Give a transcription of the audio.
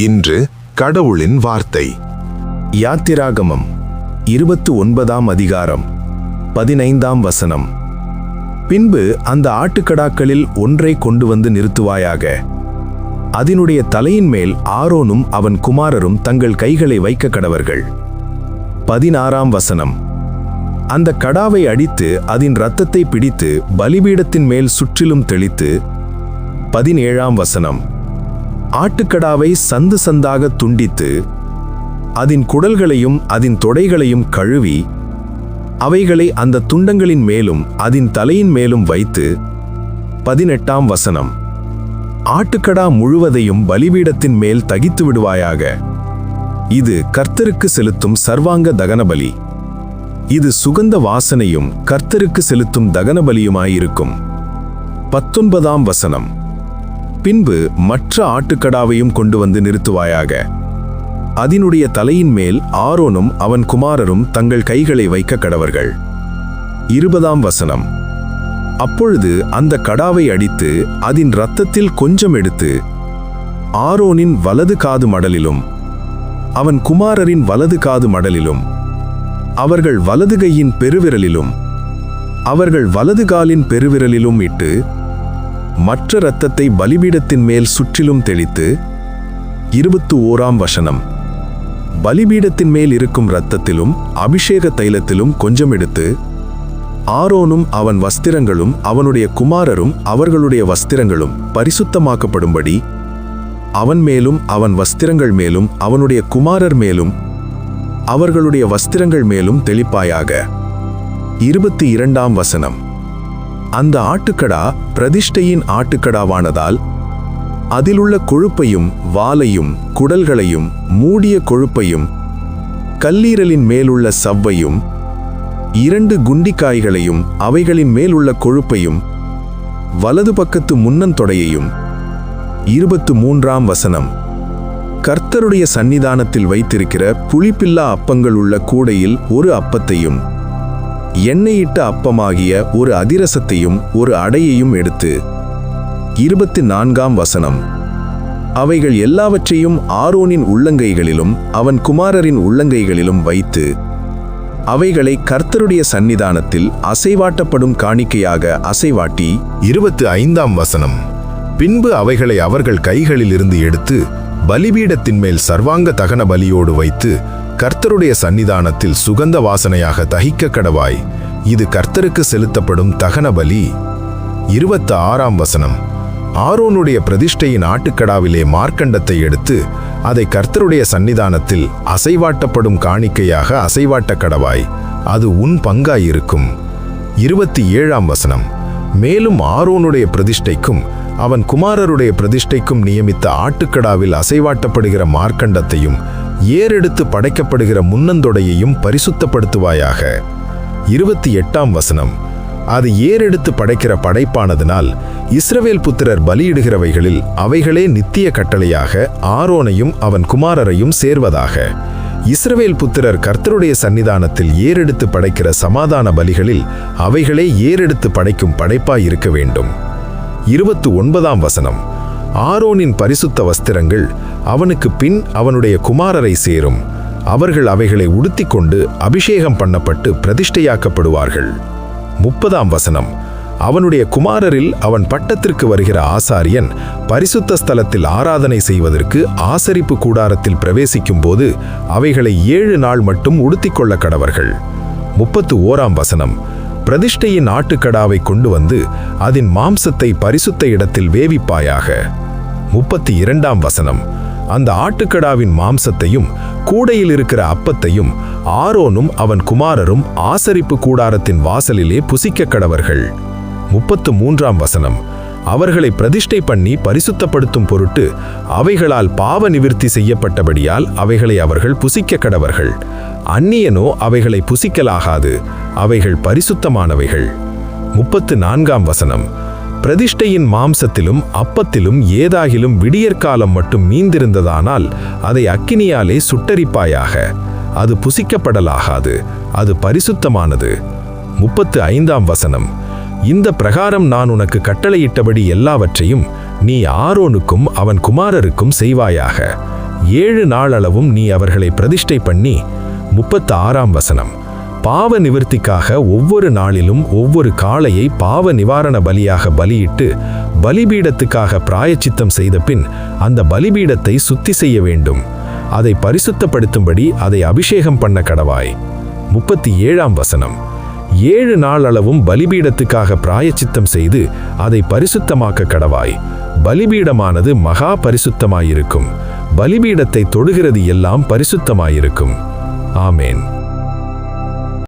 இன்று கடவுளின் வார்த்தை. யாத்திராகமம் 29ஆம் அதிகாரம் 15ஆம் வசனம். பின்பு அந்த ஆட்டுக்கடாக்களில் ஒன்றை கொண்டு வந்து நிறுத்துவாயாக. அதனுடைய தலையின் மேல் ஆரோனும் அவன் குமாரரும் தங்கள் கைகளை வைக்க கடவர்கள். 16ஆம் வசனம். அந்த கடாவை அடித்து அதன் இரத்தத்தை பிடித்து பலிபீடத்தின் மேல் சுற்றிலும் தெளித்து. 17ஆம் வசனம். ஆட்டுக்கடாவை சந்து சந்தாக துண்டித்து அதன் குடல்களையும் அதன் தொடைகளையும் கழுவி அவைகளை அந்த துண்டங்களின் மேலும் அதன் தலையின் மேலும் வைத்து. 18ஆம் வசனம். ஆட்டுக்கடா முழுவதையும் பலிபீடத்தின் மேல் தகித்து விடுவாயாக. இது கர்த்தருக்கு செலுத்தும் சர்வாங்க தகனபலி. இது சுகந்த வாசனையும் கர்த்தருக்கு செலுத்தும் தகனபலியுமாயிருக்கும். 19ஆம் வசனம். பின்பு மற்ற ஆட்டுக்கடாவையும் கொண்டு வந்து நிறுத்துவாயாக. அதனுடைய தலையின் மேல் ஆரோனும் அவன் குமாரரும் தங்கள் கைகளை வைக்க கடவர்கள். 20ஆம் வசனம். அப்பொழுது அந்த கடாவை அடித்து அதன் இரத்தத்தில் கொஞ்சம் எடுத்து ஆரோனின் வலது காது மடலிலும் அவன் குமாரரின் வலது காது மடலிலும் அவர்கள் வலது கையின் பெருவிரலிலும் அவர்கள் வலது காலின் பெருவிரலிலும் இட்டு மற்ற இரத்தத்தை பலிபீடத்தின் மேல் சுற்றிலும் தெளித்து. 21ஆம் வசனம். பலிபீடத்தின் மேல் இருக்கும் இரத்தத்திலும் அபிஷேக தைலத்திலும் கொஞ்சம் எடுத்து ஆரோனும் அவன் வஸ்திரங்களும் அவனுடைய குமாரரும் அவர்களுடைய வஸ்திரங்களும் பரிசுத்தமாக்கப்படும்படி அவன் மேலும் அவன் வஸ்திரங்கள் மேலும் அவனுடைய குமாரர் மேலும் அவர்களுடைய வஸ்திரங்கள் மேலும் தெளிப்பாயாக. 22ஆம் வசனம். அந்த ஆட்டுக்கடா பிரதிஷ்டையின் ஆட்டுக்கடாவானதால் அதிலுள்ள கொழுப்பையும் வாலையும் குடல்களையும் மூடிய கொழுப்பையும் கல்லீரலின் மேலுள்ள சவ்வையும் 2 குண்டிக்காய்களையும் அவைகளின் மேலுள்ள கொழுப்பையும் வலது பக்கத்து முன்னந்தொடையையும். 23ஆம் வசனம். கர்த்தருடைய சந்நிதானத்தில் வைத்திருக்கிற புளிப்பில்லா அப்பங்கள் உள்ள கூடையில் ஒரு அப்பத்தையும் எண்ணெயிட்ட அப்பமாகிய ஒரு அதிரசத்தையும் ஒரு அடையையும் எடுத்து. 24ஆம் வசனம். அவைகள் எல்லாவற்றையும் ஆரோனின் உள்ளங்கைகளிலும் அவன் குமாரரின் உள்ளங்கைகளிலும் வைத்து அவைகளை கர்த்தருடைய சந்நிதானத்தில் அசைவாட்டப்படும் காணிக்கையாக அசைவாட்டி. 25ஆம் வசனம். பின்பு அவைகளை அவர்கள் கைகளிலிருந்து எடுத்து பலிபீடத்தின் மேல் சர்வாங்க தகன பலியோடு வைத்து கர்த்தருடைய சந்நிதானத்தில் சுகந்த வாசனையாக தகிக்க கடவாய். இது கர்த்தருக்கு செலுத்தப்படும் தகன பலி. 26ஆம் வசனம். ஆரோனுடைய பிரதிஷ்டையின் ஆட்டுக்கடாவிலே மார்க்கண்டத்தை எடுத்து அதை கர்த்தருடைய சந்நிதானத்தில் அசைவாட்டப்படும் காணிக்கையாக அசைவாட்ட கடவாய். அது உன் பங்காயிருக்கும். 27ஆம் வசனம். மேலும் ஆரோனுடைய பிரதிஷ்டைக்கும் அவன் குமாரருடைய பிரதிஷ்டைக்கும் நியமித்த ஆட்டுக்கடாவில் அசைவாட்டப்படுகிற மார்க்கண்டத்தையும் ஏறெடுத்து படைக்கப்படுகிற முன்னந்தொடையையும் பரிசுத்தப்படுத்துவாயாக. 28ஆம் வசனம். அது ஏறெடுத்து படைக்கிற படைப்பானதினால் இஸ்ரவேல் புத்திரர் பலியிடுகிறவைகளில் அவைகளே நித்திய கட்டளையாக ஆரோனையும் அவன் குமாரரையும் சேர்வதாக. இஸ்ரவேல் புத்திரர் கர்த்தருடைய சந்நிதானத்தில் ஏறெடுத்து படைக்கிற சமாதான பலிகளில் அவைகளே ஏறெடுத்து படைக்கும் படைப்பாய் இருக்க வேண்டும். 29ஆம் வசனம். ஆரோனின் பரிசுத்த வஸ்திரங்கள் அவனுக்கு பின் அவனுடைய குமாரரை சேரும். அவர்கள் அவைகளை உடுத்திக்கொண்டு அபிஷேகம் பண்ணப்பட்டு பிரதிஷ்டையாக்கப்படுவார்கள். 30ஆம் வசனம். அவனுடைய குமாரரில் அவன் பட்டத்திற்கு வருகிற ஆசாரியன் பரிசுத்த ஸ்தலத்தில் ஆராதனை செய்வதற்கு ஆசரிப்பு கூடாரத்தில் பிரவேசிக்கும் போது அவைகளை 7 நாள் மட்டும் உடுத்திக்கொள்ள கடவர்கள். 31ஆம் வசனம். பிரதிஷ்டையின் ஆட்டுக்கடாவை கொண்டு வந்து அதன் மாம்சத்தை பரிசுத்த இடத்தில் வேவிப்பாயாக. 32ஆம் வசனம். அந்த ஆட்டுக்கடாவின் மாம்சத்தையும் கூடையில் இருக்கிற அப்பத்தையும் ஆரோனும் அவன் குமாரரும் ஆசரிப்பு கூடாரத்தின் வாசலிலே புசிக்க கடவர்கள். 33ஆம் வசனம். அவர்களை பிரதிஷ்டை பண்ணி பரிசுத்தப்படுத்தும் பொருட்டு அவைகளால் பாவ நிவிர்த்தி செய்யப்பட்டபடியால் அவைகளை அவர்கள் புசிக்க கடவர்கள். அந்நியனோ அவைகளை புசிக்கலாகாது, அவைகள் பரிசுத்தமானவைகள். 34ஆம் வசனம். பிரதிஷ்டையின் மாம்சத்திலும் அப்பத்திலும் ஏதாகிலும் விடியற்காலம் மட்டும் மீந்திருந்ததானால் அதை அக்கினியாலே சுட்டரிப்பாயாக. அது புசிக்கப்படலாகாது, அது பரிசுத்தமானது. 35ஆம் வசனம். இந்த பிரகாரம் நான் உனக்கு கட்டளையிட்டபடி எல்லாவற்றையும் நீ ஆரோனுக்கும் அவன் குமாரருக்கும் செய்வாயாக. 7 நாளளவும் நீ அவர்களை பிரதிஷ்டை பண்ணி 36ஆம் வசனம் பாவ நிவர்த்திக்காக ஒவ்வொரு நாளிலும் ஒவ்வொரு காளையை பாவ நிவாரண பலியாக பலியிட்டு பலிபீடத்துக்காக பிராயச்சித்தம் செய்த பின் அந்த பலிபீடத்தை சுத்தி செய்ய வேண்டும். அதை பரிசுத்தப்படுத்தும்படி அதை அபிஷேகம் பண்ண கடவாய். 37ஆம் வசனம் 7 நாளளவும் பலிபீடத்துக்காக பிராயச்சித்தம் செய்து அதை பரிசுத்தமாக்க கடவாய். பலிபீடமானது மகா பரிசுத்தமாயிருக்கும். பலிபீடத்தை தொடுகிறது எல்லாம் பரிசுத்தமாயிருக்கும். ஆமேன்.